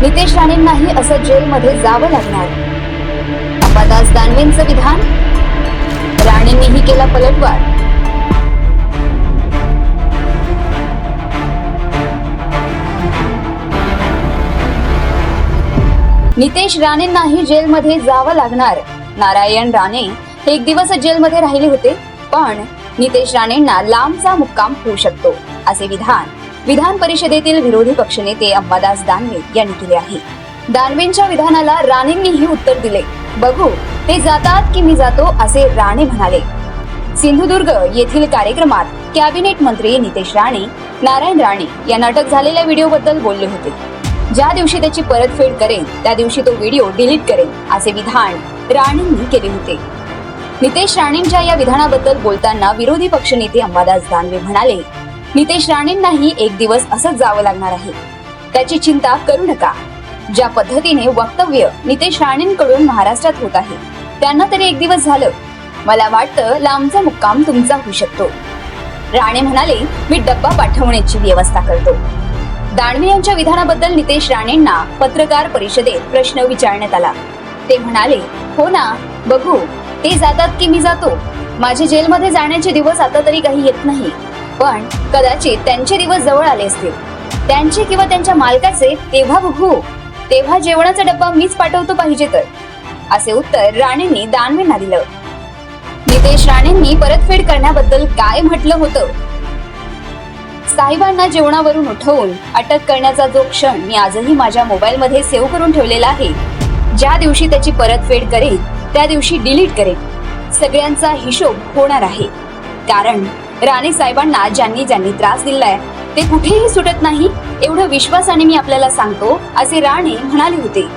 नितेश राणेंनाही असं जेलमध्ये जावं लागणार. अंबादास दानवेंचं विधान, राणेंनीही केला पलटवार. नितेश राणेंनाही जेलमध्ये जावं लागणार. नारायण राणे हे एक दिवस जेलमध्ये राहिले होते, पण नितेश राणेंना लांबचा मुक्काम होऊ शकतो, असे विधान परिषदेतील विरोधी पक्षनेते अंबादास दानवे यांनी केले आहे. दानवेंच्या विधानाला राणेंनीही उत्तर दिले. बघू ते जातात की मी जातो, असे राणे म्हणाले. सिंधुदुर्ग येथील कार्यक्रमात कॅबिनेट मंत्री नितेश राणे नारायण राणे यांना अटक झालेल्या व्हिडिओबद्दल बोलले होते. ज्या दिवशी त्याची परतफेड करेन त्या दिवशी तो व्हिडिओ डिलीट करेन, असे विधान राणेंनी केले होते. नितेश राणेंच्या या विधानाबद्दल बोलताना विरोधी पक्षनेते अंबादास दानवे म्हणाले, नितेश राणेंनाही एक दिवस असंच जावं लागणार आहे. त्याची चिंता करू नका. ज्या पद्धतीने वक्तव्य नितेश राणेंकडून महाराष्ट्रात होत आहे, त्यांना तरी एक दिवस झालं. मला वाटतं लांबचा मुक्काम तुमचा होऊ शकतो. राणे म्हणाले, मी डब्बा पाठवण्याची व्यवस्था करतो. दानवे यांच्या विधानाबद्दल नितेश राणेंना पत्रकार परिषदेत प्रश्न विचारण्यात आला. ते म्हणाले, हो ना, बघू ते जातात की मी जातो. माझे जेलमध्ये जाण्याचे दिवस आता तरी काही येत नाही, पण कदाचित त्यांचे दिवस जवळ आले असतील. त्यांचे किंवा त्यांच्या मालकाचे, तेव्हा बघू. तेव्हा जेवणाचा डब्बा मीच पाठवतो पाहिजे तर, असे उत्तर राणेंनी दानवेंना दिलं. नितेश राणेंनी परतफेड करण्याबद्दल काय म्हटलं होतं? साहेबांना जेवणावरून उठवून अटक करण्याचा जो क्षण मी आजही माझ्या मोबाईलमध्ये सेव्ह करून ठेवलेला आहे. ज्या दिवशी त्याची परतफेड करेन त्या दिवशी डिलीट करेन. सगळ्यांचा हिशोब होणार आहे. कारण राणे साहेबांना ज्यांनी त्रास दिलाय ते कुठेही सुटत नाही, एवढं विश्वासाने मी आपल्याला सांगतो, असे राणे म्हणाले होते.